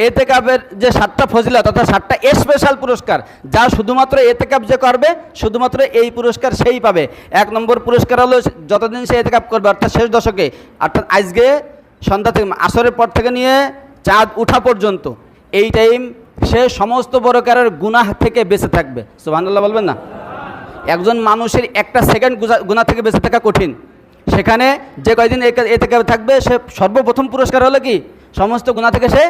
এতেকাবের যে 7টা ফজিলত অর্থাৎ 7টা স্পেশাল পুরস্কার, যা শুধুমাত্র এতেকাব যে করবে শুধুমাত্র এই পুরস্কার সেই পাবে। 1 নম্বর পুরস্কার হলো যতদিন সে এতেকাব করবে অর্থাৎ শেষ দশকে, অর্থাৎ আজকে সন্ধ্যা থেকে আসরের পর থেকে নিয়ে চাঁদ উঠা পর্যন্ত এই টাইম সে সমস্ত প্রকারের গুনাহ থেকে বেঁচে থাকবে। সুবহানাল্লাহ বলবেন না? একজন মানুষের একটা সেকেন্ড গুনাহ থেকে বেঁচে থাকা কঠিন, সেখানে যে কয়দিন এতেকাবে থাকবে সে সর্বপ্রথম পুরস্কার হলো কি সমস্ত গুনাহ থেকে সে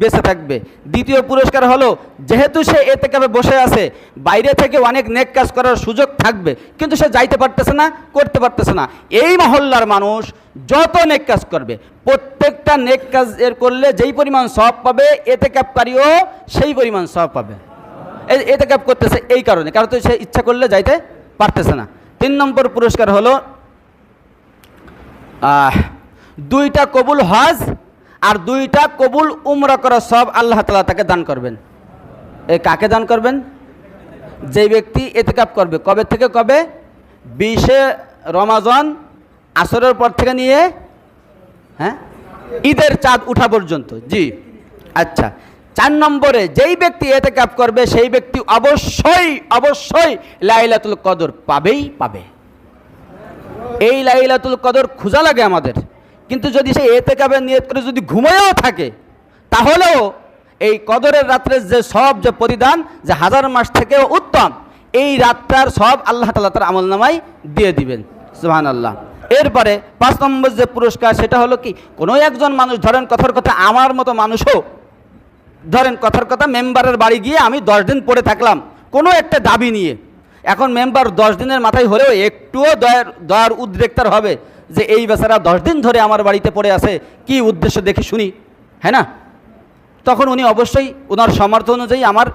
বেঁচে থাকবে। দ্বিতীয় পুরস্কার হলো যেহেতু সে এতেকাবে বসে আছে, বাইরে থেকে অনেক নেক কাজ করার সুযোগ থাকবে কিন্তু সে যাইতে পারতেছে না, করতে পারতেছে না। এই মহল্লার মানুষ যত নেক কাজ করবে প্রত্যেকটা নেক কাজ এর করলে যেই পরিমাণ সওয়াব পাবে এতেকাবকারীও সেই পরিমাণ সওয়াব পাবে। এতেকাব করতেছে এই কারণে, কারণ তো সে ইচ্ছা করলে যাইতে পারতেছে না। 3 নম্বর পুরস্কার হলো 2টা কবুল হজ আর 2টা কবুল উমরা করার সব আল্লাহ তাআলা তাকে দান করবেন। এ কাকে দান করবেন? যে ব্যক্তি এতেকাব করবে। কবে থেকে কবে? 20শে রমাজান আসরের পর থেকে নিয়ে ঈদের চাঁদ উঠা পর্যন্ত। জি আচ্ছা। 4 নম্বরে যেই ব্যক্তি এতেকাব করবে সেই ব্যক্তি অবশ্যই অবশ্যই লাইলাতুল কদর পাবেই পাবে। এই লাইলাতুল কদর খোঁজা লাগে আমাদের, কিন্তু যদি সে এতেকাবের নিয়ত করে যদি ঘুমায়ও থাকে তাহলেও এই কদরের রাত্রের যে সব যে প্রতিদান যে 1000 মাস থেকেও উত্তম, এই রাতটার সব আল্লাহ তাআলা তার আমলনামায় দিয়ে দিবেন। সুবহানাল্লাহ। এরপরে 5 নম্বর যে পুরস্কার সেটা হলো কি, কোনো একজন মানুষ ধরেন কথার কথা আমার মতো মানুষও ধরেন কথার কথা মেম্বারের বাড়ি গিয়ে আমি 10 দিন পড়ে থাকলাম কোনো একটা দাবি নিয়ে। এখন মেম্বার 10 দিনের মাথায় হলেও একটুও দয়ার উদ্রেকতার হবে যে এই বেচারা 10 দিন ধরে আমার বাড়িতে পড়ে আছে, কি উদ্দেশ্য দেখি শুনি, হ্যাঁ না? তখন উনি অবশ্যই ওনার সামর্থ্য অনুযায়ী আমার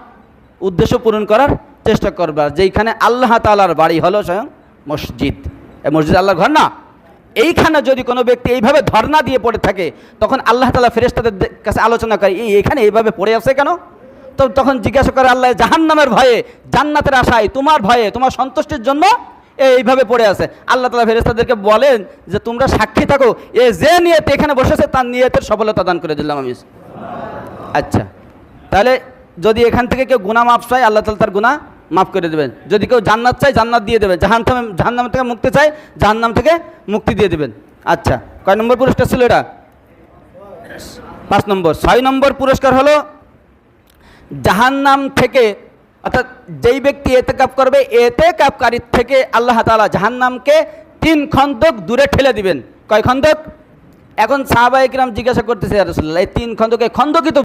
উদ্দেশ্য পূরণ করার চেষ্টা করবে। যেইখানে আল্লাহ তাআলার বাড়ি হলো স্বয়ং মসজিদ, এই মসজিদ আল্লাহর ঘর না, এইখানে যদি কোনো ব্যক্তি এইভাবে ধর্ণা দিয়ে পড়ে থাকে তখন আল্লাহ তাআলা ফেরেশতাদের কাছে আলোচনা করে এইখানে এইভাবে পড়ে আছে কেন? তো তখন জিজ্ঞাসা করে আল্লাহ জাহান্নামের ভয়ে, জান্নাতের আশায়, তোমার ভয়ে, তোমার সন্তুষ্টির জন্য এইভাবে পড়ে আছে। আল্লাহ তাআলা ফেরেশতাদেরকে বলেন যে তোমরা সাক্ষী থাকো, এ যে নিয়তে এখানে বসেছে তার নিয়তের সফলতা দান করে দিলাম আমি। আচ্ছা, তাহলে যদি এখান থেকে কেউ গুনাহ মাফ চায় আল্লাহ তাআলা তার গুনাহ মাফ করে দেবেন। যদি কেউ জান্নাত চায় জান্নাত দিয়ে দেবেন, জাহান্নাম থেকে মুক্তি চায় জাহান্নাম থেকে মুক্তি দিয়ে দেবেন। আচ্ছা, কয় নম্বর পুরস্কার ছিল এটা? 5 নম্বর। 6 নম্বর পুরস্কার হলো জাহান্নাম থেকে, অর্থাৎ যেই ব্যক্তি এতেকাব করবে এতেকাবকারীর থেকে আল্লাহ তাআলা জাহান্নামকে 3 খন্দক দূরে ঠেলে দিবেন। কয় খন্দক? এখন সাহাবায়ে কিরাম জিজ্ঞাসা করতেছে ইয়া রাসূলুল্লাহ এই 3 খন্দকে খন্দকই তো